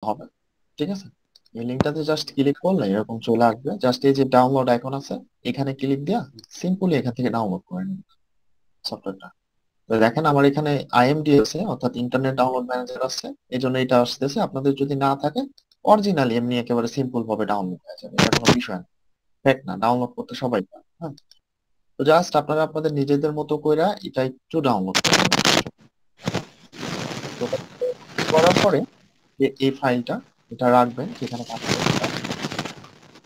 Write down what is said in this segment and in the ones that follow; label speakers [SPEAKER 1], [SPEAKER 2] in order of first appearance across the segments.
[SPEAKER 1] হবে। ঠিক আছে, এই লিঙ্কটাতে জাস্ট ক্লিক করলে এরকম চলে আসবে। জাস্ট এই যে ডাউনলোড আইকন আছে, এখানে ক্লিক দিয়া সিম্পলি এখান থেকে ডাউনলোড করে নিন সফটওয়্যারটা। তো দেখেন আমার এখানে আইএমডি আছে, অর্থাৎ ইন্টারনেট ডাউনলোড ম্যানেজার আছে, এই জন্য এটা আসতেছে। আপনাদের যদি না থাকে অরিজিনালি এমনি একেবারে সিম্পল ভাবে ডাউনলোড হয়ে যাবে, এটা কোনো বিষয় না। ফেক না, ডাউনলোড করতে সবাই পারে। হ্যাঁ, তো জাস্ট আপনারা আপনাদের নিজেদের মতো কইরা এটা একটু ডাউনলোড করে নেবেন। তো করার পরে যে এই ফাইলটা এটা রাখবেন যেখানে কাজ করছেন,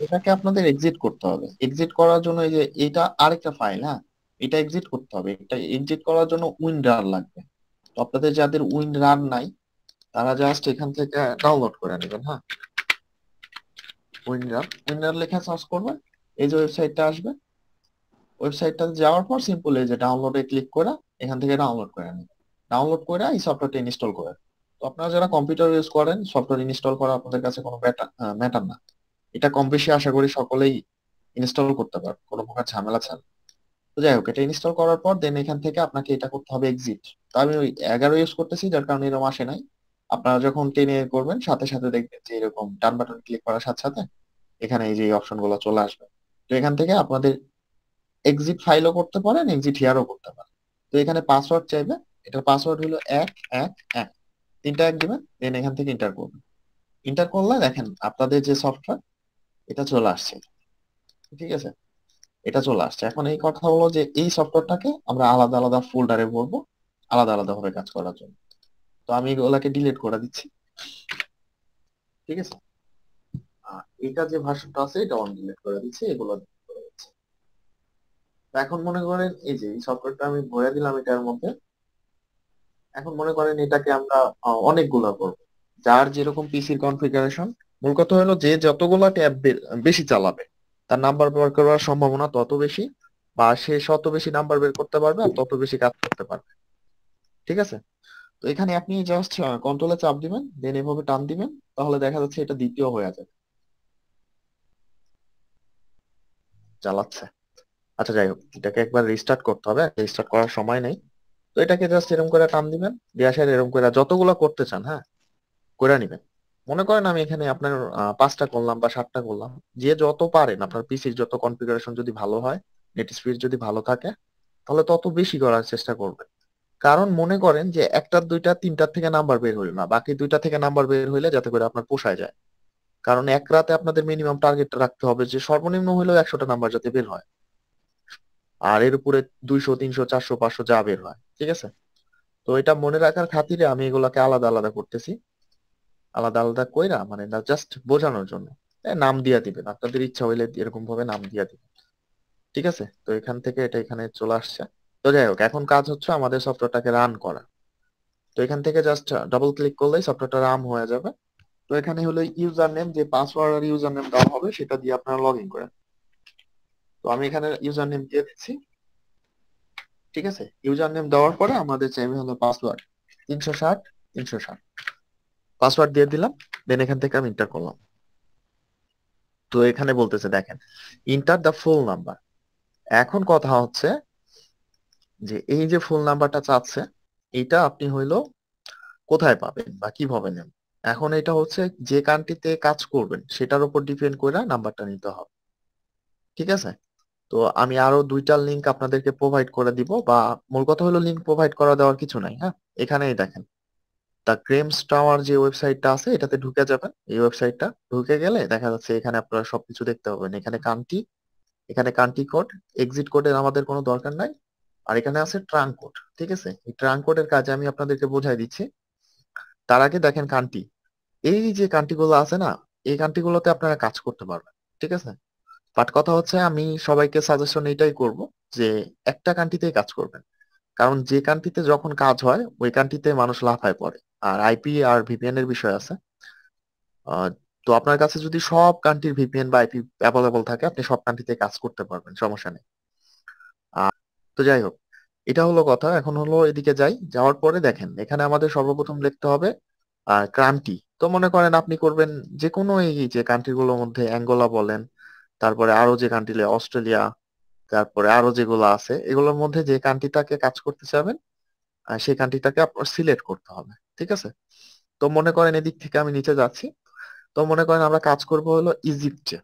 [SPEAKER 1] এটাকে আপনাদের এক্সিট করতে হবে। এক্সিট করার জন্য এই যে এটা আরেকটা ফাইল, হ্যাঁ, এটা এক্সিট করতে হবে। এটা এক্সিট করার জন্য উইনরার লাগবে। তো আপনাদের যাদের উইনরার নাই তারা জাস্ট এখান থেকে ডাউনলোড করে নেবেন। হ্যাঁ, উইনরার উইনরার লেখা সার্চ করবেন, এই যে ওয়েবসাইটটা আসবে। ওয়েবসাইটটাতে যাওয়ার পর সিম্পল এই যে ডাউনলোডে ক্লিক করে এখান থেকে ডাউনলোড করে নেবেন। ডাউনলোড করে এই সফটওয়্যারটা ইনস্টল করে। তো আপনারা যারা কম্পিউটার ইউজ করেন, সফটওয়্যার ইনস্টল করা আপনাদের কাছে কোনো ম্যাটার না। এটা কম বেশি আশা করি সকলেই ইনস্টল করতে পারবে কোনো প্রকার ঝামেলা ছাড়া। তো যাই হোক, এটা ইনস্টল করার পর দেন এখান থেকে আপনাকে এটা করতে হবে এক্সিট। তো আমি ওই 11 ইউজ করতেছি, যার কারণে এরকম আসে নাই। আপনারা যখন 10 করবেন সাথে সাথে দেখবেন যে এরকম ডান বাটন ক্লিক করার সাথে সাথে এখানে এই যে অপশন গুলো চলে আসবে। তো এখান থেকে আপনাদের এক্সিট ফাইলও করতে পারেন, এক্সিট হিয়ারও করতে পারেন। তো এখানে পাসওয়ার্ড চাইবে, এটার পাসওয়ার্ড হলো 111, তিনটা এক দিবেন, দেন এখান থেকে ইন্টার করবেন। ইন্টার করলে দেখেন আপনাদের যে সফটওয়্যার এটা চলে আসছে। ঠিক আছে, এটা চলে আসছে। এখন এই কথা হলো যে এই সফটওয়্যারটাকে আমরা আলাদা আলাদা ফোল্ডারে বলবো, আলাদা আলাদা ভাবে কাজ করার জন্য। তো আমি এগুলাকে ডিলিট করে দিচ্ছি। ঠিক আছে, এটা যে ভার্সনটা আছে এটা অন ডিলিট করে দিচ্ছি, এগুলো delete করে দিচ্ছি। তো এখন মনে করেন এই যে এই সফটওয়্যারটা আমি ভরে দিলাম এটার মধ্যে। এখন মনে করেন এটাকে আমরা অনেকগুলা করব, যার যেরকম পিসির কনফিগারেশন। মূল কথা হলো যে যতগুলা ট্যাব বেশি চালাবে তার নাম্বার বের করার সম্ভাবনা তত বেশি, বা সে যত বেশি নাম্বার বের করতে পারবে আর তত বেশি কাজ করতে পারবে। ঠিক আছে, তো এখানে আপনি জাস্ট কন্ট্রোলে চাপ দিবেন, দেন এভাবে টান দিবেন, তাহলে দেখা যাচ্ছে এটা দ্বিতীয় হয়ে যাবে, চালাচ্ছে। আচ্ছা যাই হোক, এটাকে একবার রিস্টার্ট করতে হবে, রিস্টার্ট করার সময় নেই। তো এটাকে জাস্ট এরকম করে টান দিবেন, দিয়ে আসলে এরকম করে যতগুলো করতে চান, হ্যাঁ, করে নিবেন। মনে করেন আমি এখানে আপনার 5টা করলাম বা 7টা করলাম, যে যত পারেন আপনার পিসির যত কনফিগারেশন যদি ভালো হয়, নেট স্পিড যদি ভালো থাকে, তাহলে তত বেশি করার চেষ্টা করবেন। কারণ মনে করেন যে একটা দুইটা তিনটার থেকে নাম্বার বের হইলো না, বাকি দুইটা থেকে নাম্বার বের হইলে যাতে করে আপনার পোষায় যায়। কারণ এক রাতে আপনাদের মিনিমাম টার্গেট রাখতে হবে যে সর্বনিম্ন হইলেও 100টা নাম্বার যাতে বের হয়, আর এর উপরে 200 300 400 500 যা বের হয়। ঠিক আছে, তো এটা মনে রাখার খাতিরে আমি এগুলাকে আলাদা আলাদা করতেছি। আলাদা আলাদা কইরা মানে জাস্ট বোঝানোর জন্য নাম দিয়া দিবেন, আপনাদের ইচ্ছা হইলে এরকম ভাবে নাম দিয়া দিবেন। ঠিক আছে, তো এখান থেকে এটা এখানে চলে আসছে। তো যাই হোক, এখন কাজ হচ্ছে আমাদের সফটওয়্যারটাকে রান করা। তো এখান থেকে জাস্ট ডাবল ক্লিক করলেই সফটওয়্যারটা রান হয়ে যাবে। তো এখানে হলো ইউজার নেম, যে পাসওয়ার্ড আর ইউজার নেম দেওয়া হবে সেটা দিয়ে আপনারা লগ ইন করেন। তো আমি এখানে ইউজার নেম দিয়ে দিচ্ছি। ঠিক আছে, ইউজার নেম দেওয়ার পরে আমাদের চাইবে হলো পাসওয়ার্ড 360 360, পাসওয়ার্ড দিয়ে দিলাম। দেন এখান থেকে আমি এন্টার করলাম। তো এখানে বলতেছে দেখেন, ইন্টার দ্য ফুল নাম্বার। এখন কথা হচ্ছে যে এই যে ফুল নাম্বারটা চাচ্ছে, এটা আপনি হইলো কোথায় পাবেন বা কিভাবে নেন। এখন এটা হচ্ছে যে কান্ট্রিতে কাজ করবেন সেটার উপর ডিপেন্ড করে নাম্বারটা নিতে হবে। ঠিক আছে, তো আমি আরো দুইটা লিংক আপনাদেরকে প্রোভাইড করে দিব, বা মূল কথা হলো লিংক প্রোভাইড করা দেওয়ার কিছু নাই। হ্যাঁ, এখানেই দেখেন দ্য গ্রেমস টাওয়ার যে ওয়েবসাইটটা আছে এটাতে ঢুকে যাবেন। এই ওয়েবসাইটটা ঢুকে গেলে দেখা যাচ্ছে এখানে আপনারা সবকিছু দেখতে পাবেন। এখানে কান্ট্রি, এখানে কান্ট্রি কোড, এক্সিট কোডের আমাদের কোনো দরকার নাই। আর এখানে আছে ট্রাঙ্ক কোড। ঠিক আছে, এই ট্রাঙ্ক কোডের কাজে আমি আপনাদেরকে বোঝাই দিচ্ছি। তার আগে দেখেন কান্ট্রি, এই যে কান্ট্রি গুলো আছে না, এই কান্ট্রি গুলোতে আপনারা কাজ করতে পারবেন। ঠিক আছে, বাট কথা হচ্ছে আমি সবাইকে সাজেশন এটাই করব যে একটা কান্ট্রিতেই কাজ করবেন। কারণ যে কান্ট্রিতে যখন কাজ হয় ওই কান্ট্রিতে মানুষ লাফায় পড়ে। আর আইপি আর ভিপিএন এর বিষয় আছে। আহ, তো আপনার কাছে যদি সব কান্ট্রির ভিপিএন বা আইপি অ্যাভেলেবল থাকে আপনি সব কান্ট্রিতে কাজ করতে পারবেন, সমস্যা নেই। তো যাই হোক, এটা হলো কথা। এখন হলো এদিকে যাই, যাওয়ার পরে দেখেন এখানে আমাদের সর্বপ্রথম লিখতে হবে কান্ট্রি। তো মনে করেন আপনি করবেন যে কোনো এই যে কান্ট্রি গুলোর মধ্যে অ্যাঙ্গোলা বলেন, তারপরে আরো যে কান্ট্রি, অস্ট্রেলিয়া, তারপরে আরো যেগুলো আছে এগুলোর মধ্যে যে কান্ট্রিটাকে কাজ করতে চাবেন সেই কান্ট্রিটাকে আপনার সিলেক্ট করতে হবে। ঠিক আছে, তো মনে করেন এদিক থেকে আমি নিচে যাচ্ছি, তো মনে করেন আমরা কাজ করব হলো ইজিপ্টে।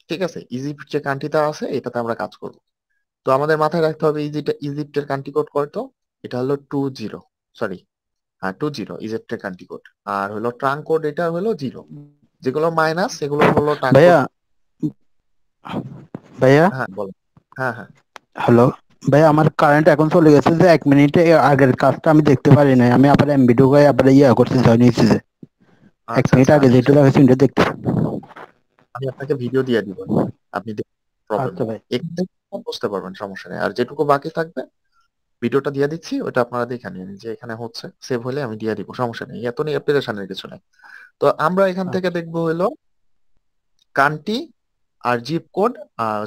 [SPEAKER 1] ঠিক আছে, ইজিপ্ট যে কান্ট্রিটা আছে এটাতে আমরা কাজ করব। তো আমাদের মাথায় রাখতে হবে ইজিপ্টের কান্ট্রি কোড কত। এটা হলো 20, সরি, হ্যাঁ 20 ইজিপ্টের কান্ট্রি কোড। আর হলো ট্রাঙ্ক কোড এটা হলো 0, যেগুলো মাইনাস সেগুলো হলো ট্রাঙ্ক কোড।
[SPEAKER 2] ভাইয়া, ভাইয়া,
[SPEAKER 1] হ্যাঁ বলো। হ্যাঁ হ্যাঁ।
[SPEAKER 2] হ্যালো। ভাইয়া, আমার কারেন্ট এখন চলে গেছে, যে 1 মিনিটে আগের কাজটা আমি দেখতে পারি নাই। আমি আবার এমবি ঢুকাই আবার করতে চাই নিচ্ছি যে এক
[SPEAKER 1] আচ্ছা
[SPEAKER 2] মিনিট
[SPEAKER 1] আচ্ছা,
[SPEAKER 2] আগে যেটা দেখাচ্ছি ওটা দেখতে।
[SPEAKER 1] আমি আপনাকে ভিডিও দিয়ে দিব, আপনি প্রবলেম
[SPEAKER 2] আচ্ছা
[SPEAKER 1] নেই,
[SPEAKER 2] ভাই।
[SPEAKER 1] এখান থেকে বুঝতে পারবেন, সমস্যা নেই। আর যেটুকু বাকি থাকবে ভিডিওটা দিয়ে দিচ্ছি, ওটা আপনারা দেখে নিন যে এখানে হচ্ছে সেভ হলে আমি দিয়ে দিব, সমস্যা নেই, এত নিয়ে প্রেশানের কিছু নেই। তো আমরা এখান থেকে
[SPEAKER 2] আচ্ছা।
[SPEAKER 1] দেখবো হলো কান্ট্রি আর zip code,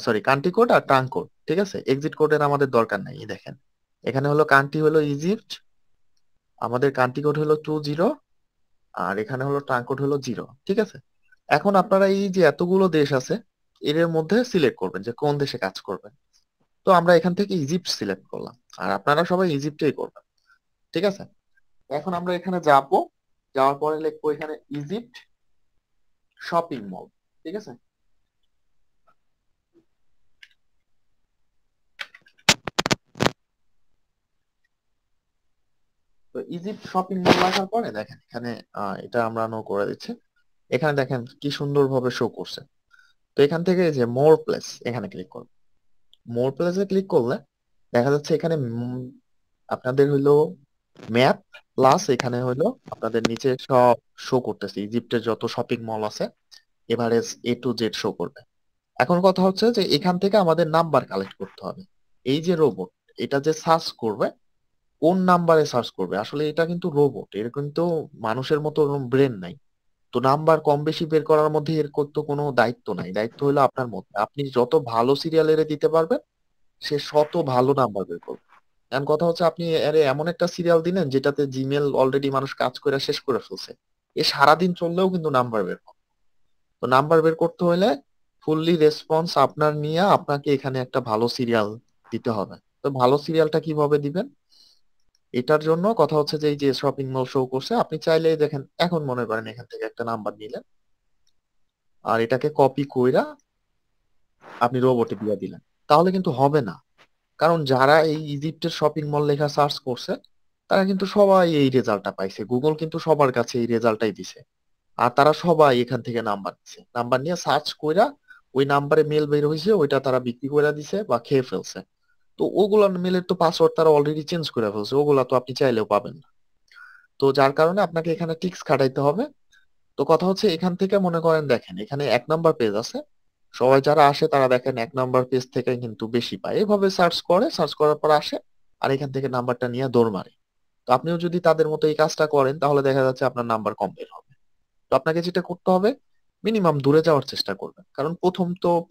[SPEAKER 1] sorry country code আর ট্রাঙ্ক কোড। ঠিক আছে, এক্সিট কোডের আমাদের দরকার নাই। এই দেখেন এখানে হলো কান্ট্রি হলো ইজিপ্ট, আমাদের কান্ট্রি কোড হলো 20, আর এখানে হলো ট্রাঙ্ক কোড হলো 0। ঠিক আছে, এখন আপনারা এই যে এতগুলো দেশ আছে এর মধ্যে সিলেক্ট করবেন যে কোন দেশে কাজ করবেন। তো আমরা এখান থেকে ইজিপ্ট সিলেক্ট করলাম, আর আপনারা সবাই ইজিপ্টেই করবেন। ঠিক আছে, এখন আমরা এখানে যাব, যাওয়ার পরে লিখবো এখানে ইজিপ্ট শপিং মল। ঠিক আছে, তো ইজিপ্ট শপিং মল লেখার পরে দেখেন এখানে এটা আমরা নো করে দিচ্ছি। এখানে দেখেন কি সুন্দর ভাবে শো করছে। তো এখান থেকে এই যে মোর প্লেস, এখানে ক্লিক করব। মোর প্লেসে ক্লিক করলে দেখা যাচ্ছে এখানে আপনাদের হইলো ম্যাপ প্লাস এখানে হইলো আপনাদের নিচে সব শো করতেছে, ইজিপ্টের যত শপিং মল আছে average A to Z show করবে। এখন কথা হচ্ছে যে এখান থেকে আমাদের নাম্বার কালেক্ট করতে হবে। এই যে রোবট, এটা যে সার্চ করবে কোন নাম্বারে সার্চ করবে, আসলে এটা কিন্তু রোবট, এর কিন্তু মানুষের মতো ব্রেন নাই। তো নাম্বার কম বেশি বের করার মধ্যে এর তো কোনো দায়িত্ব নাই, দায়িত্ব হলো আপনার মধ্যে। আপনি যত ভালো সিরিয়াল এর দিতে পারবেন সে শত ভালো নাম্বার বের করবে। এখন কথা হচ্ছে আপনি আরে এমন একটা সিরিয়াল দিলেন যেটাতে জিমেল অলরেডি মানুষ কাজ করে শেষ করে ফেলছে, এ সারাদিন চললেও কিন্তু নাম্বার বের হবে। তো নাম্বার বের করতে হলে ফুললি রেসপন্স আপনার নিয়ে আপনাকে এখানে একটা ভালো সিরিয়াল দিতে হবে। তো ভালো সিরিয়ালটা কিভাবে দিবেন, এটার জন্য কথা হচ্ছে যে এই যে শপিং মল শো করছে, আপনি চাইলে দেখেন এখন মনে করেন এখান থেকে একটা নাম্বার নিলেন আর এটাকে কপি কইরা আপনি রোবটে দিয়ে দিলেন, তাহলে কিন্তু হবে না। কারণ যারা এই ইজিপ্টের শপিং মল লেখা সার্চ করছে তারা কিন্তু সবাই এই রেজাল্টটা পাইছে, গুগল কিন্তু সবার কাছে এই রেজাল্টটাই দিছে। আর তারা সবাই এখান থেকে নাম্বার দিছে, নাম্বার নিয়ে সার্চ কইরা ওই নাম্বারে মেল বের হয়েছে ওইটা তারা বিক্রি করে দিছে বা খেয়ে ফেলছে। তো ওগুলা মেলের তো পাসওয়ার্ড তারা অলরেডি চেঞ্জ করে ফেলছে, ওগুলা তো আপনি চাইলেও পাবেন না। তো যার কারণে আপনাকে এখানে টিক্স খাটাইতে হবে। তো কথা হচ্ছে এখান থেকে মনে করেন দেখেন এখানে 1 নাম্বার পেজ আছে, সবাই যারা আসে তারা দেখেন 1 নাম্বার পেজ থেকে কিন্তু বেশি পায়, এভাবে সার্চ করে, সার্চ করার পর আসে আর এখান থেকে নাম্বারটা নিয়ে দৌড় মারে। তো আপনিও যদি তাদের মতো এই কাজটা করেন তাহলে দেখা যাচ্ছে আপনার নাম্বার কম বের হবে। তো আপনাকে যেটা করতে হবে মিনিমাম দূরে যাওয়ার চেষ্টা করবেন, কারণ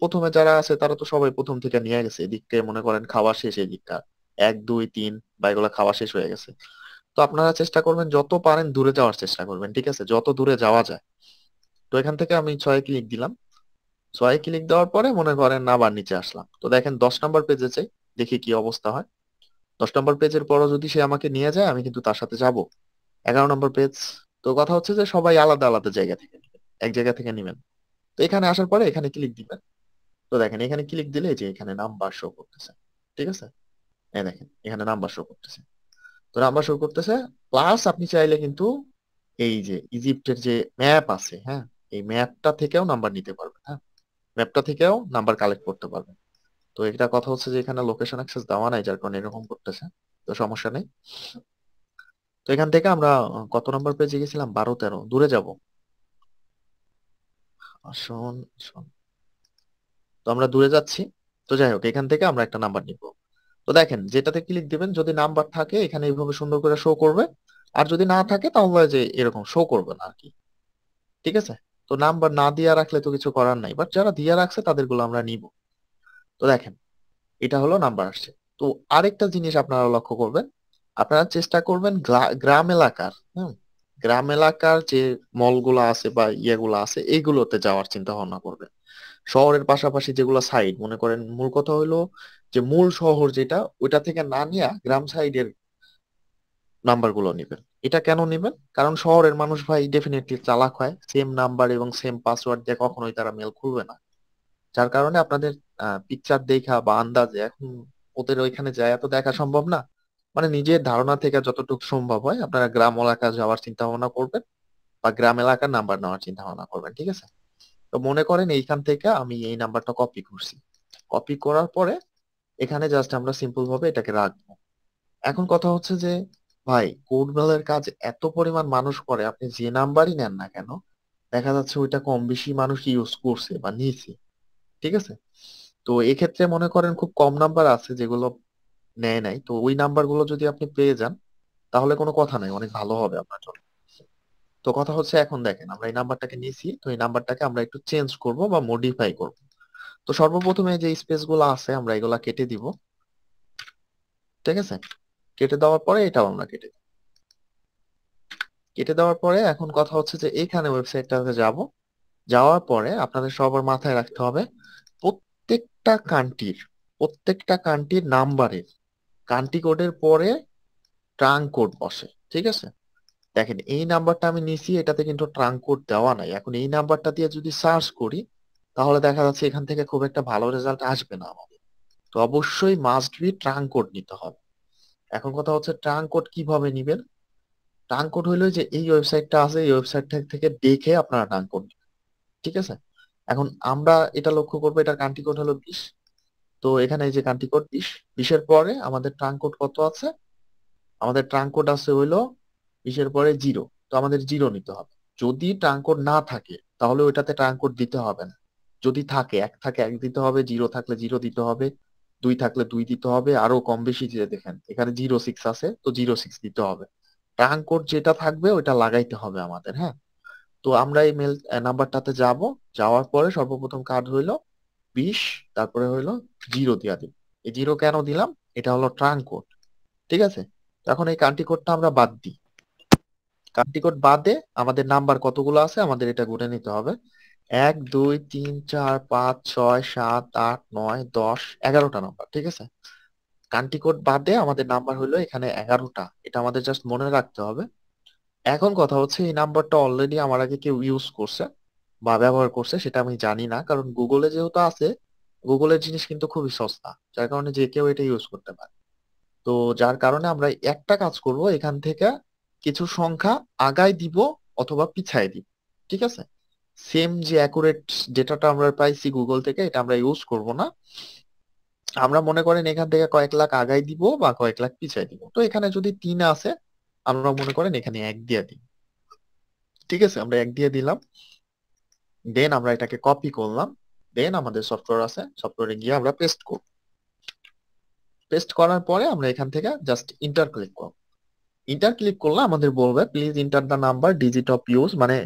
[SPEAKER 1] প্রথমে যারা আছে তারা তো সবাই প্রথম থেকে নিয়ে গেছে, এদিককে মনে করেন খাওয়া শেষ, এদিকটা 1 2 3 বা এগুলো খাওয়া শেষ হয়ে গেছে। তো আপনারা চেষ্টা করবেন যত পারেন দূরে যাওয়ার চেষ্টা করবেন, ঠিক আছে, যত দূরে যাওয়া যায়। তো এখান থেকে আমি 6 ক্লিক দিলাম, 6 ক্লিক দেওয়ার পরে মনে করেন আবার নিচে আসলাম, তো দেখেন 10 নাম্বার পেজে চাই, দেখি কি অবস্থা হয়। 10 নাম্বার পেজের পরও যদি সে আমাকে নিয়ে যায় আমি কিন্তু তার সাথে যাব। 11 নাম্বার পেজ, তো কথা হচ্ছে যে সবাই আলাদা আলাদা জায়গা থেকে নেবেন, এক জায়গা থেকে নেবেন। তো এখানে আসার পরে এখানে ক্লিক দিবেন। তো দেখেন এখানে ক্লিক দিলে এই যে এখানে নাম্বার শো করতেছে। ঠিক আছে, এই দেখেন এখানে নাম্বার শো করতেছে। তো নাম্বার শো করতেছে, প্লাস আপনি চাইলে কিন্তু এই যে ইজিপ্টের যে ম্যাপ আছে, হ্যাঁ, এই ম্যাপটা থেকেও নাম্বার নিতে পারবেন। হ্যাঁ, ম্যাপটা থেকেও নাম্বার কালেক্ট করতে পারবেন। তো এটা কথা হচ্ছে যে এখানে লোকেশন অ্যাক্সেস দেওয়া নাই যার কারণে এরকম করতেছে, তো সমস্যা নেই। তো এখান থেকে আমরা কত নাম্বার পেজে গেছিলাম, 12 13, দূরে যাব। আসুন আসুন, তো আমরা দূরে যাচ্ছি। তো যাই হোক এখান থেকে আমরা একটা নাম্বার নিব। তো দেখেন যেটাতে ক্লিক দিবেন যদি নাম্বার থাকে এখানে এইভাবে সুন্দর করে শো করবে, আর যদি না থাকে তাহলে যে এরকম শো করবে না আর কি। ঠিক আছে, তো নাম্বার না দিয়া রাখলে তো কিছু করার নাই, বাট যারা দিয়া রাখছে তাদেরগুলো আমরা নিব। তো দেখেন এটা হলো নাম্বার আসছে। তো আরেকটা জিনিস আপনারা লক্ষ্য করবেন, আপনারা চেষ্টা করবেন গ্রাম এলাকার, গ্রাম এলাকার যে মলগুলো আছে বা ইয়েগুলো আছে এইগুলোতে যাওয়ার চিন্তা ভাবনা করবেন। শহরের পাশাপাশি যেগুলো সাইড মনে করেন, মূল কথা হলো যে মূল শহর যেটা ওইটা থেকে না নিয়ে গ্রাম সাইডের নাম্বার গুলো নিবেন। এটা কেন নেবেন? কারণ শহরের মানুষ ভাই ডেফিনেটলি চালাক হয়, সেম নাম্বার এবং সেম পাসওয়ার্ড দিয়ে কখনোই তারা মেল খুলবে না। যার কারণে আপনাদের পিকচার দেখা বা আন্দাজে, এখন ওদের ওইখানে যায় তো দেখা সম্ভব না, মানে নিজের ধারণা থেকে যতটুকু সম্ভব হয় আপনারা গ্রাম এলাকা যাওয়ার চিন্তা ভাবনা করবেন বা গ্রাম এলাকার নাম্বার নেওয়ার চিন্তা ভাবনা করবেন, ঠিক আছে? তো মনে করেন এইখান থেকে আমি এই নাম্বারটা কপি করছি, কপি করার পরে এখানে জাস্ট আমরা সিম্পল ভাবে এটাকে রাখবো। এখন কথা হচ্ছে যে ভাই কোড মেলের কাজ এত পরিমাণ মানুষ করে, আপনি যে নাম্বারই নেন না কেন দেখা যাচ্ছে ওইটা কম বেশি মানুষ ইউজ করছে বা নিয়েছে, ঠিক আছে? তো এক্ষেত্রে মনে করেন খুব কম নাম্বার আছে যেগুলো নেয় নাই, তো ওই নাম্বার গুলো যদি আপনি পেয়ে যান তাহলে কোনো কথা নাই, অনেক ভালো হবে আপনার জন্য। তো কথা হচ্ছে এখন দেখেন আমরা এই নাম্বারটাকে নিয়েছি, তো এই নাম্বারটাকে আমরা একটু চেঞ্জ করব বা মডিফাই করব। তো সর্বপ্রথমে যে স্পেস গুলো আছে আমরা এগুলা কেটে দিব, ঠিক আছে? কেটে দেওয়ার পরে এটাও আমরা কেটে দিব। কেটে দেওয়ার পরে এখন কথা হচ্ছে যে এইখানে ওয়েবসাইটটাতে যাব, যাওয়ার পরে আপনাদের সবার মাথায় রাখতে হবে প্রত্যেকটা কান্ট্রির প্রত্যেকটা কান্ট্রির নাম্বারের কান্ট্রি কোডের পরে ট্রাঙ্ক কোড বসে, ঠিক আছে? দেখেন এই নাম্বারটা আমি নিছি, এটাতে কিন্তু ট্রাঙ্ক কোড দেওয়া নাই। এখন এই নাম্বারটা দিয়ে যদি সার্চ করি তাহলে দেখা যাচ্ছে এখান থেকে খুব একটা ভালো রেজাল্ট আসবে না আমাদের। তো অবশ্যই মাস্ট বি ট্রাঙ্ক কোড নিতে হবে। এখন কথা হচ্ছে ট্রাঙ্ক কোড কিভাবে নিবেন? ট্রাঙ্ক কোড হইলো যে এই ওয়েবসাইটটা আছে, এই ওয়েবসাইট থেকে দেখে আপনারা ট্রাঙ্ক কোড নিবেন, ঠিক আছে? এখন আমরা এটা লক্ষ্য করবো, এটার কান্ট্রি কোড হলো 20। তো এখানে এই যে কান্ট্রি কোড 20 এর পরে আমাদের ট্রাঙ্ক কোড কত আছে? আমাদের ট্রাঙ্ক কোড আছে হইলো 20-এর পরে 0। তো আমাদের 0 নিতে হবে। যদি ট্রাঙ্ক কোড না থাকে তাহলে ওইটাতে ট্রাঙ্ক কোড দিতে হবে না। যদি থাকে 1 থাকে 1 দিতে হবে, 0 থাকলে 0 দিতে হবে, 2 থাকলে 2 দিতে হবে, আরো কম বেশি যে দেখেন এখানে 06 আছে তো 06 দিতে হবে। ট্রাঙ্ক কোড যেটা থাকবে ওইটা লাগাইতে হবে আমাদের, হ্যাঁ? তো আমরা এই মেল নাম্বারটাতে যাব, যাওয়ার পরে সর্বপ্রথম কাজ হইলো 20, তারপরে হইলো 0 দিয়া দিব। এই 0 কেন দিলাম? এটা হলো ট্রাঙ্ক কোড, ঠিক আছে? তো এখন এই কান্ট্রি কোডটা আমরা বাদ দিই। কান্ট্রি কোড বাদে আমাদের নাম্বার কতগুলো আছে আমাদের এটা গুনে নিতে হবে। 1 2 3 4 5 6 7 8 9 10 11টা নাম্বার, ঠিক আছে? কান্ট্রি কোড বাদে আমাদের নাম্বার হলো এখানে 11টা, এটা আমাদের জাস্ট মনে রাখতে হবে। এখন কথা হচ্ছে এই নাম্বারটা অলরেডি আমার আগে কেউ ইউজ করছে বা ব্যবহার করছে সেটা আমি জানি না, কারণ গুগলে যেহেতু আছে, গুগলের জিনিস কিন্তু খুবই সস্তা, যার কারণে যে কেউ এটা ইউজ করতে পারে। তো যার কারণে আমরা একটা কাজ করব, এখান থেকে কিছু সংখ্যা আগায় দিব অথবা পিছায় দিব, ঠিক আছে? সেম যে অ্যাকুরেট ডেটাটা আমরা পাইছি গুগল থেকে এটা আমরা ইউজ করব না। আমরা মনে করেন এখান থেকে কয়েক লাখ আগায় দিব বা কয়েক লাখ পিছায় দিব। তো এখানে যদি 3 আছে আমরা মনে করেন এখানে 1 দিয়ে দিই, ঠিক আছে? আমরা 1 দিয়ে দিলাম, দেন আমরা এটাকে কপি করলাম, দেন আমাদের সফটওয়্যার আছে, সফটওয়্যারে গিয়ে আমরা পেস্ট করব। পেস্ট করার পরে আমরা এখান থেকে জাস্ট ইন্টার ক্লিক করব। ইন্টার ক্লিক করলে আমাদের বলবে please enter the number digit of use, মানে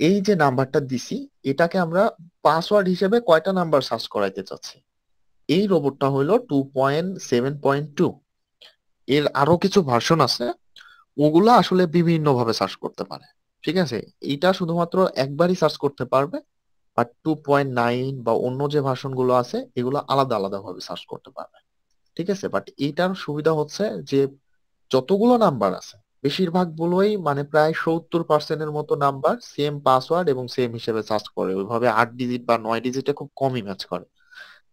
[SPEAKER 1] এই যে নাম্বারটা দিছি এটাকে আমরা পাসওয়ার্ড হিসেবে কয়টা নাম্বার সার্চ করাইতে চাচ্ছি। এই রোবটটা হলো 2.7.2। এর আরো কিছু ভার্সন আছে, ওগুলা আসলে বিভিন্ন ভাবে সার্চ করতে পারে, ঠিক আছে? এটা শুধুমাত্র একবারই সার্চ করতে পারবে, আর 2.9 বা অন্য যে ভার্সন গুলো আছে এগুলো আলাদা আলাদা ভাবে সার্চ করতে পারবে, ঠিক আছে? বাট এইটার সুবিধা হচ্ছে যে যতগুলো নাম্বার আছে বেশিরভাগ গুলোই মানে প্রায় 70%-এর মতো নাম্বার সেম পাসওয়ার্ড এবং সেম হিসেবে সার্চ করে, ওইভাবে 8 ডিজিট বা 9 ডিজিটে খুব কমই ম্যাচ করে।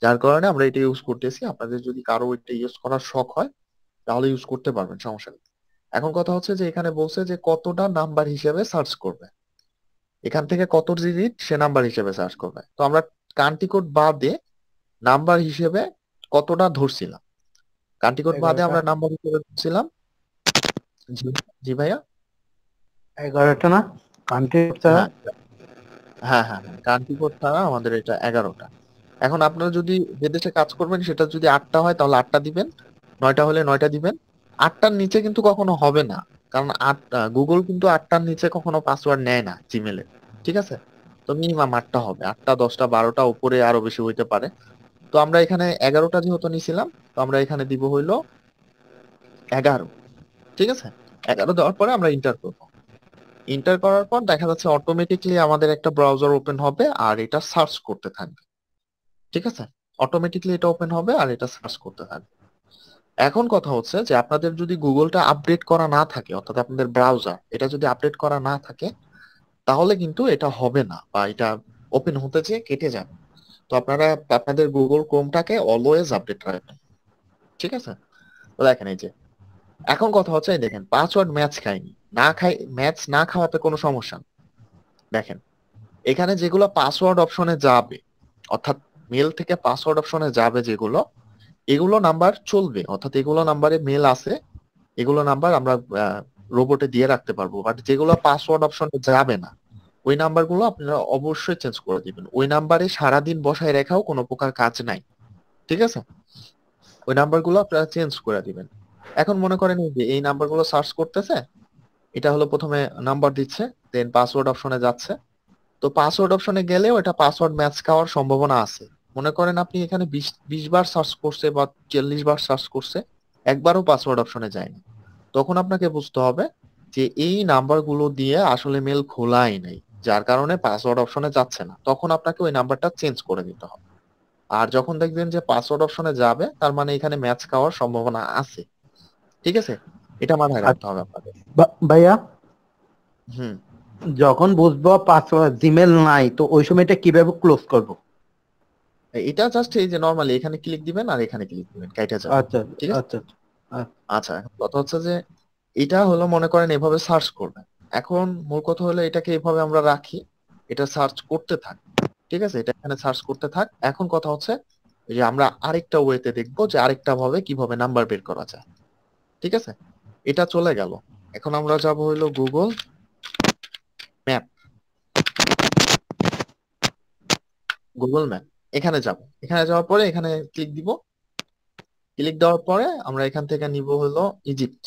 [SPEAKER 1] যার কারণে আমরা এটা ইউজ করতেছি, আপনাদের যদি কারো এটা ইউজ করার শখ হয় তাহলে ইউজ করতে পারবেন, সমস্যা নেই। এখন কথা হচ্ছে যে এখানে বলছে যে কতটা নাম্বার হিসেবে সার্চ করবে, এখান থেকে কত ডিজিট সে নাম্বার হিসেবে সার্চ করবে। তো আমরা কান্ট্রি কোড বাদে নাম্বার হিসেবে কতটা ধরছিলাম, কান্ট্রি কোড বাদে
[SPEAKER 2] 11টা।
[SPEAKER 1] আমরা নাম্বার হিসেবে ধরছিলাম। জি, জি ভাইয়া।
[SPEAKER 2] 11টা না? কান্ট্রি ছাড়া?
[SPEAKER 1] হ্যাঁ হ্যাঁ হ্যাঁ হ্যাঁ, কান্ট্রি কোড ছাড়া আমাদের এটা 11টা। এখন আপনারা যদি যে দেশে কাজ করবেন সেটা যদি 8টা হয় তাহলে 8টা দিবেন, 9টা হলে 9টা দিবেন। 8টার নিচে কিন্তু কখনো হবে না, কারণ গুগল কিন্তু 8টার নিচে কখনো পাসওয়ার্ড নেয় না জিমেলে, ঠিক আছে? তো মিনিমাম 8টা হবে, 8টা 10টা 12টা উপরে আরো বেশি হইতে পারে। তো আমরা এখানে 11টা যেহেতু নিছিলাম, তো আমরা এখানে দিব হইলো 11, ঠিক আছে? 11 দেওয়ার পরে আমরা ইন্টার করবো। ইন্টার করার পর দেখা যাচ্ছে অটোমেটিকলি আমাদের একটা ব্রাউজার ওপেন হবে আর এটা সার্চ করতে থাকবে, ঠিক আছে? অটোমেটিকলি এটা ওপেন হবে আর এটা সার্চ করতে থাকবে। এখন কথা হচ্ছে যে আপনাদের যদি গুগলটা আপডেট করা না থাকে, অর্থাৎ আপনাদের ব্রাউজার এটা যদি আপডেট করা না থাকে, তাহলে কিন্তু এটা হবে না, বা এটা ওপেন হতে যেয়ে কেটে যাবে। তো আপনারা আপনাদের গুগল ক্রোমটাকে অলওয়েজ আপডেট রাখবেন, ঠিক আছে? তো দেখেন এই যে এখন কথা হচ্ছে, এই দেখেন পাসওয়ার্ড ম্যাচ খায়নি, না খাই, ম্যাচ না খাওয়াতে কোনো সমস্যা না। দেখেন এখানে যেগুলো পাসওয়ার্ড অপশনে যাবে, অর্থাৎ মেল থেকে পাসওয়ার্ড অপশনে যাবে যেগুলো, এগুলো নাম্বার চলবে, অর্থাৎ এগুলো নাম্বারে মেল আছে, এগুলো নাম্বার আমরা রোবটে দিয়ে রাখতে পারবো। বাট যেগুলো পাসওয়ার্ড অপশনে যাবে না, ওই নাম্বারগুলো আপনারা অবশ্যই চেঞ্জ করে দিবেন। ওই নাম্বারে সারাদিন বসায় রেখাও কোনো প্রকার কাজ নাই, ঠিক আছে? ওই নাম্বারগুলো আপনারা চেঞ্জ করে দিবেন। এখন মনে করেন এই যে এই নাম্বারগুলো সার্চ করতেছে, এটা হলো প্রথমে নাম্বার দিচ্ছে, দেন পাসওয়ার্ড অপশনে যাচ্ছে। তো পাসওয়ার্ড অপশনে গেলেও এটা পাসওয়ার্ড ম্যাচ খাওয়ার সম্ভাবনা আছে। মনে করেন আপনি এখানে 20 বার সার্চ করছে বা 40 বার সার্চ করছে, একবারও পাসওয়ার্ড অপশনে যায়নি, তখন আপনাকে বুঝতে হবে যে এই নাম্বারগুলো দিয়ে আসলে মেল খোলাই নাই, যার কারণে পাসওয়ার্ড অপশনে যাচ্ছে না। তখন আপনাকে ওই নাম্বারটা চেঞ্জ করে দিতে হবে। আর যখন দেখবেন যে পাসওয়ার্ড অপশনে যাবে, তার মানে এখানে ম্যাচ খাওয়ার সম্ভাবনা আছে, ঠিক আছে? এটা মাথায় রাখতে
[SPEAKER 2] আচ্ছা
[SPEAKER 1] হবে আপনাদের।
[SPEAKER 2] ভাইয়া,
[SPEAKER 1] হুম।
[SPEAKER 2] যখন বুঝবো পাসওয়ার্ড জিমেল নাই, তো ওই সময় এটা কিভাবে ক্লোজ করব?
[SPEAKER 1] এটা জাস্ট এই যে নর্মালি এখানে ক্লিক দিবেন আর এখানে ক্লিক দিবেন, কাইটা যাবে,
[SPEAKER 2] আচ্ছা
[SPEAKER 1] ঠিক আছে?
[SPEAKER 2] আচ্ছা আচ্ছা
[SPEAKER 1] আচ্ছা, এখন কথা হচ্ছে যে এটা হলো মনে করেন এভাবে সার্চ করবেন। এখন মূল কথা হলো এটাকে এভাবে আমরা রাখি, এটা সার্চ করতে থাক, ঠিক আছে? এটা এখানে সার্চ করতে থাক। এখন কথা হচ্ছে যে আমরা আরেকটা ওয়েতে দেখবো যে আরেকটা ভাবে কিভাবে নাম্বার বের করা যায়, ঠিক আছে? এটা চলে গেল। এখন আমরা যাব হইলো গুগল ম্যাপ। গুগল ম্যাপ এখানে যাব, এখানে যাওয়ার পরে এখানে ক্লিক দিব। ক্লিক দেওয়ার পরে আমরা এখান থেকে নিব হলো ইজিপ্ট।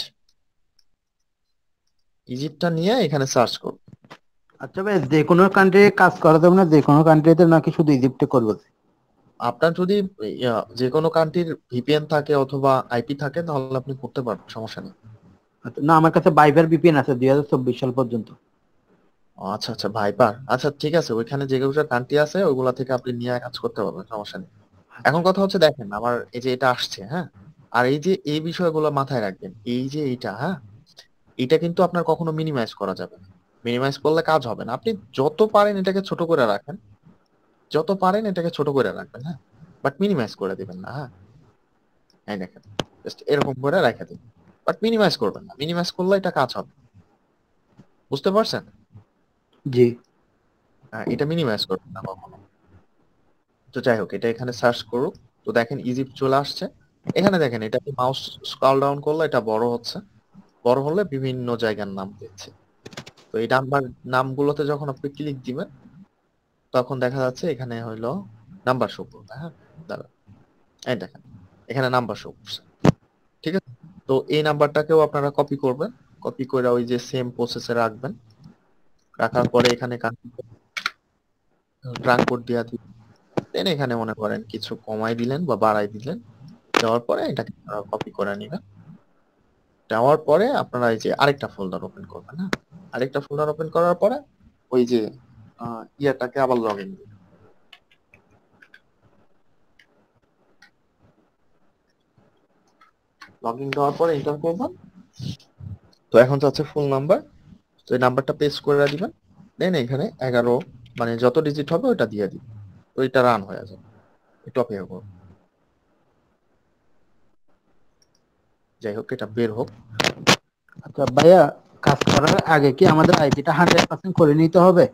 [SPEAKER 1] ইজিপ্টটা নিয়ে এখানে সার্চ করব।
[SPEAKER 2] আচ্ছা ভাই, যে কোনো কান্ট্রি কাজ করা যাবে না? যে কোনো কান্ট্রিতে নাকি শুধু ইজিপ্টে করবো?
[SPEAKER 1] আপনার যদি যে কোনো কান্ট্রির ভিপিএন থাকে অথবা আইপি থাকে, তাহলে আপনি করতে পারবেন, সমস্যা নেই।
[SPEAKER 2] আচ্ছা, না আমার কাছে ভাইবার ভিপিএন আছে 2024 সাল পর্যন্ত।
[SPEAKER 1] আচ্ছা আচ্ছা, ভাইপার, আচ্ছা ঠিক আছে, ওইখানে যেগুলো কান্ট্রি আছে ওইগুলা থেকে আপনি নিয়ে কাজ করতে পারবেন, সমস্যা নেই। এখন কথা হচ্ছে দেখেন আমার এই যে এটা আসছে, হ্যাঁ, আর এই যে এই বিষয়গুলো মাথায় রাখবেন, এই যে এইটা, হ্যাঁ, এটা কিন্তু আপনার কখনো মিনিমাইজ করা যাবে না। মিনিমাইজ করলে কাজ হবে না। আপনি যত পারেন এটাকে ছোট করে রাখেন, যত পারেন এটাকে ছোট করে রাখবেন, হ্যাঁ, বাট মিনিমাইজ করে দিবেন না, হ্যাঁ। এই দেখেন, জাস্ট এরকম করে রেখে দিন, বাট মিনিমাইজ করবেন না, মিনিমাইজ করলে এটা কাজ হবে, বুঝতে পারছেন?
[SPEAKER 2] জি।
[SPEAKER 1] হ্যাঁ, এটা মিনিমাইজ করবেন না কখনো। তো যাই হোক, এটা এখানে সার্চ করুক। তো দেখেন ইজিপ্ট চলে আসছে। এখানে দেখেন এটাকে মাউস স্ক্রল ডাউন করলে এটা বড় হচ্ছে, বড় হলে বিভিন্ন জায়গার নাম দিচ্ছে। তো এই নাম্বার নামগুলোতে যখন আপনি ক্লিক দিবেন, তখন দেখা যাচ্ছে এখানে হইলো নাম্বার শো করবে, হ্যাঁ। দাঁড়া, এই দেখেন এখানে নাম্বার শো করছে, ঠিক আছে? তো এই নাম্বারটাকেও আপনারা কপি করবেন, কপি করে ওই যে সেম প্রসেসে রাখবেন। রাখার পরে এখানে ট্রাঙ্ক কোড দিয়া দিবেন। দেন এখানে মনে করেন কিছু কমাই দিলেন বা বাড়াই দিলেন, দেওয়ার পরে এটাকে কপি করে নিবেন। দেওয়ার পরে আপনারা এই যে আরেকটা ফোল্ডার ওপেন করবেন, হ্যাঁ। আরেকটা ফোল্ডার ওপেন করার পরে ওই যে ইয়াটাকে আবার লগ ইন দিবেন। লগ ইন দেওয়ার পরে এন্টার করবেন। তো এখন চাচ্ছে ফুল নাম্বার, তো এই নাম্বারটা পেস্ট করে দিবেন। দেন এখানে 11 মানে যত ডিজিট হবে ওটা দিয়ে দিবেন। তো এটা রান হয়ে যাবে, একটু অপেক্ষা করুন। যাই হোক, এটা বের হোক।
[SPEAKER 2] আচ্ছা ভাইয়া, কাজ করার আগে কি আমাদের আইপিটা 100% করে নিতে হবে?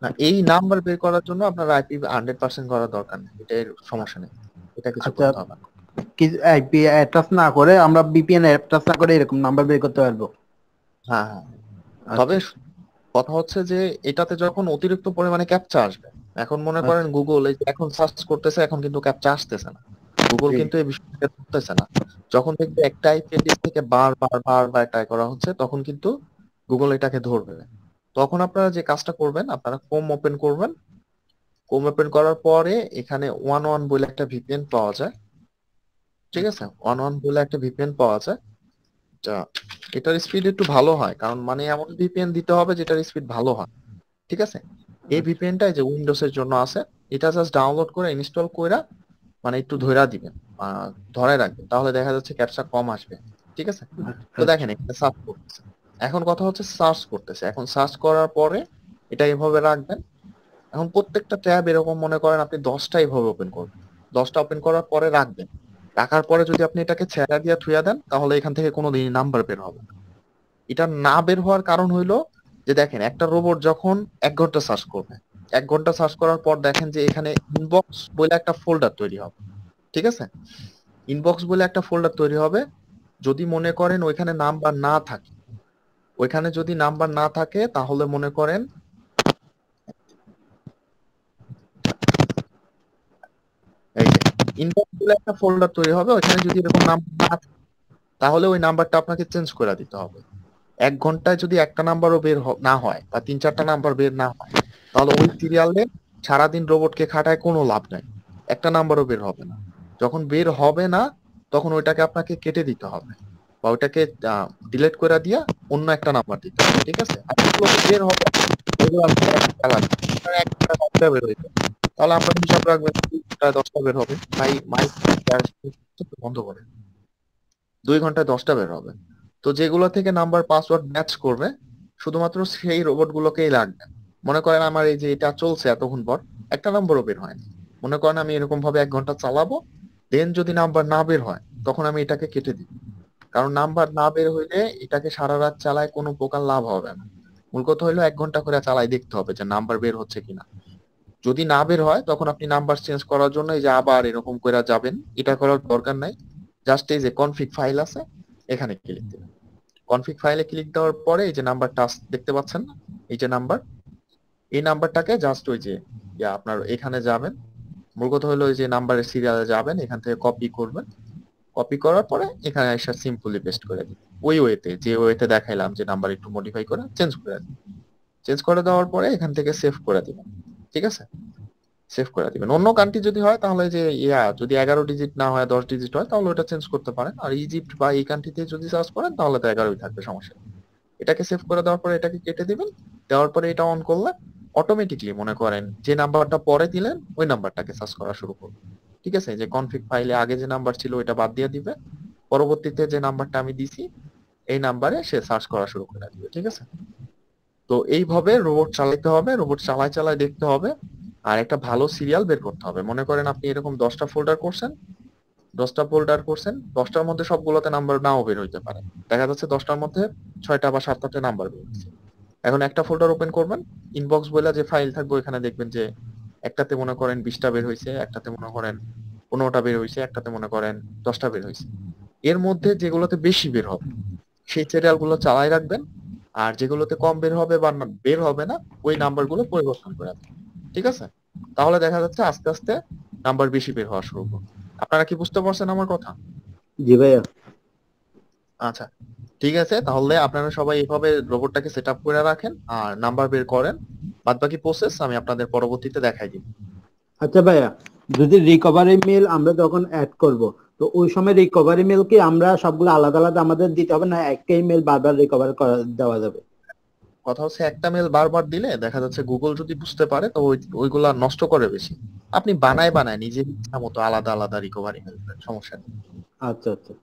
[SPEAKER 1] না, এই নাম্বার বের করার জন্য আপনার আইপি 100% করার দরকার নেই, এটার সমস্যা নেই, এটা কিছু
[SPEAKER 2] আচ্ছা,
[SPEAKER 1] করতে হবে না।
[SPEAKER 2] কি আইপি অ্যাটাচ না করে আমরা ভিপিএন অ্যাটাচ না করে এরকম নাম্বার বের করতে পারবো?
[SPEAKER 1] হ্যাঁ হ্যাঁ, তবে
[SPEAKER 2] আচ্ছা
[SPEAKER 1] কথা হচ্ছে যে এটাতে যখন অতিরিক্ত পরিমাণে ক্যাপচা আসবে, এখন মনে করেন
[SPEAKER 2] আচ্ছা।
[SPEAKER 1] গুগল এই যে এখন সার্চ করতেছে, এখন কিন্তু ক্যাপচা আসতেছে না, গুগল
[SPEAKER 2] জি।
[SPEAKER 1] কিন্তু এই বিষয়টাকে ধরতেছে না। যখন দেখবে একটা আইপি অ্যাড্রেস থেকে বারবার ট্রাই করা হচ্ছে, তখন কিন্তু গুগল এটাকে ধরবে। তখন আপনারা যে কাজটা করবেন, আপনারা ক্রোম ওপেন করবেন। ক্রোম ওপেন করার পরে এখানে ওয়ান ওয়ান বলে একটা ভিপিএন পাওয়া যায়, ঠিক আছে? ওয়ান ওয়ান বলে একটা ভিপিএন পাওয়া যায়। এটা এটার স্পিড একটু ভালো হয়, কারণ মানে এমন ভিপিএন দিতে হবে যেটার স্পিড ভালো হয়, ঠিক আছে? এই ভিপিএনটা যে উইন্ডোজ এর জন্য আছে, এটা জাস্ট ডাউনলোড করে ইনস্টল কইরা মানে একটু ধইরা দিবেন। আহ, ধরে রাখবেন, তাহলে দেখা যাচ্ছে ক্যাপচা কম আসবে। ঠিক আছে? তো
[SPEAKER 2] আচ্ছা
[SPEAKER 1] দেখেন এখানে সার্চ করতেছে, এখন কথা হচ্ছে সার্চ করতেছে, এখন সার্চ করার পরে এটা এভাবে রাখবেন। এখন প্রত্যেকটা ট্যাব এরকম মনে করেন আপনি 10টা এইভাবে ওপেন করবেন, 10টা ওপেন করার পরে রাখবেন। রাখার পরে যদি আপনি এটাকে ছেড়া দিয়ে থুয়া দেন, তাহলে এখান থেকে কোনো দিনই নাম্বার বের হবে না। এটা না বের হওয়ার কারণ হইলো যে দেখেন একটা রোবট যখন 1 ঘন্টা সার্চ করবে, 1 ঘন্টা সার্চ করার পর দেখেন যে এখানে ইনবক্স বলে একটা ফোল্ডার তৈরি হবে। ঠিক আছে? ইনবক্স বলে একটা ফোল্ডার তৈরি হবে। যদি মনে করেন ওইখানে নাম্বার না থাকে, ওইখানে যদি নাম্বার না থাকে তাহলে মনে করেন এই যে ইনবক্স বলে একটা ফোল্ডার তৈরি হবে, ওইখানে যদি এরকম নাম্বার না থাকে তাহলে ওই নাম্বারটা আপনাকে চেঞ্জ করে দিতে হবে। 1 ঘন্টায় যদি একটা নাম্বারও বের না হয় বা 3-4টা নাম্বার বের না হয়, তাহলে ওই সিরিয়ালে সারাদিন রোবটকে খাটায় কোনো লাভ নাই, একটা নাম্বারও বের হবে না। যখন বের হবে না তখন ওইটাকে আপনাকে কেটে দিতে হবে বা ওইটাকে ডিলিট করে দিয়া অন্য একটা নাম্বার দিতে হবে। ঠিক আছে? আর যেগুলোতে বের হবে ওইগুলো আপনার একটা লাগবে, আপনার 1 ঘন্টায় 10টা বের হইতে হবে। তাহলে আপনার হিসাব রাখবেন 2 ঘন্টায় 10টা বের হবে। ভাই মাইক বন্ধ করে, 2 ঘন্টায় 10টা বের হবে। তো যেগুলো থেকে নাম্বার পাসওয়ার্ড ম্যাচ করবে শুধুমাত্র সেই রোবট গুলোকেই লাগবে। মনে করেন আমার এই যে এটা চলছে এতক্ষণ পর, একটা নাম্বারও বের হয়নি। মনে করেন আমি এরকম ভাবে 1 ঘন্টা চালাবো, দেন যদি নাম্বার না বের হয় তখন আমি এটাকে কেটে দিই। কারণ নাম্বার না বের হইলে এটাকে সারা রাত চালায় কোনো প্রকার লাভ হবে না। মূল কথা হইলো 1 ঘন্টা করে চালাই দেখতে হবে যে নাম্বার বের হচ্ছে কিনা। যদি না বের হয় তখন আপনি নাম্বার চেঞ্জ করার জন্য এই যে আবার এরকম করে যাবেন, এটা করার দরকার নাই। জাস্ট এই যে কনফিগ ফাইল আছে, এখানে ক্লিক দিবেন। কনফিগ ফাইলে ক্লিক দেওয়ার পরে এই যে নাম্বারটা দেখতে পাচ্ছেন না, এই যে নাম্বার, এই নাম্বারটাকে জাস্ট ওই যে আপনার এখানে যাবেন। মূল কথা হলো ওই যে নাম্বারের সিরিয়ালে যাবেন, এখান থেকে কপি করবেন। কপি করার পরে এখানে এসে সিম্পলি পেস্ট করে দিবেন ওই ওয়েতে, যে ওয়েতে দেখাইলাম যে নাম্বার একটু মডিফাই করে চেঞ্জ করে দিবেন। চেঞ্জ করে দেওয়ার পরে এখান থেকে সেভ করে দিবেন। ঠিক আছে? সেভ করে দিবেন। অন্য কান্ট্রি যদি হয় তাহলে যে যদি 11 ডিজিট না হয় 10 ডিজিট হয় তাহলে ওটা চেঞ্জ করতে পারেন। আর ইজিপ্ট বা এই কান্ট্রিতে যদি সার্চ করেন তাহলে তো 11ই থাকবে, সমস্যা নেই। এটাকে সেভ করে দেওয়ার পরে এটাকে কেটে দিবেন। দেওয়ার পরে এটা অন করলে অটোমেটিকলি মনে করেন যে নাম্বারটা পরে দিলেন ওই নাম্বারটাকে সার্চ করা শুরু করবে। ঠিক আছে? যে কনফিগ ফাইলে আগে যে নাম্বার ছিল ওইটা বাদ দিয়ে দিবে, পরবর্তীতে যে নাম্বারটা আমি দিছি এই নাম্বারে সে সার্চ করা শুরু করে দিবে। ঠিক আছে? তো এইভাবে রোবট চালাতে হবে, রোবট চালায় চালায় দেখতে হবে। আর একটা ভালো সিরিয়াল বের করতে হবে। মনে করেন আপনি এরকম 10টা ফোল্ডার করছেন, 10টার মধ্যে সবগুলোতে নাম্বার নাও বের হইতে পারে। দেখা যাচ্ছে 10টার মধ্যে 6টা বা 7টা নাম্বার বের হচ্ছে। এখন একটা ফোল্ডার ওপেন করবেন, ইনবক্স বলে যে ফাইল থাকবে ওখানে দেখবেন যে একটাতে মনে করেন 20টা বের হয়েছে, একটাতে মনে করেন 15টা বের হয়েছে, একটাতে মনে করেন 10টা বের হয়েছে। এর মধ্যে যেগুলোতে বেশি বের হবে সেই সিরিয়াল গুলো চালাই রাখবেন। আর যেগুলোতে কম বের হবে বা বের হবে না ওই নাম্বার গুলো পরিবর্তন করে দেবেন। ঠিক আছে? তাহলে দেখা যাচ্ছে আস্তে আস্তে নাম্বার বেশি বের হওয়া শুরু করবে। আপনারা কি বুঝতে পারছেন আমার কথা?
[SPEAKER 2] জি ভাইয়া।
[SPEAKER 1] আচ্ছা, ঠিক আছে, তাহলে আপনারা সবাই এইভাবে রোবটটাকে সেট আপ করে রাখেন আর নাম্বার বের করেন। বাদ বাকি প্রসেস আমি আপনাদের পরবর্তীতে দেখাই দিব।
[SPEAKER 2] আচ্ছা ভাইয়া, যদি রিকভারি মেল আমরা যখন অ্যাড করব, তো ওই সময় রিকভারি মেল কি আমরা সবগুলো আলাদা আলাদা আমাদের দিতে হবে, না একটাই মেল বারবার রিকভার করা দেওয়া যাবে?
[SPEAKER 1] কথা হচ্ছে একটা মেল বারবার দিলে দেখা যাচ্ছে গুগল যদি বুঝতে পারে তো ওইগুলা নষ্ট করে বেশি। আপনি বানায় বানায় নিজের ইচ্ছা মতো আলাদা আলাদা রিকভারি মেল, সমস্যা নেই।
[SPEAKER 2] আচ্ছা আচ্ছা।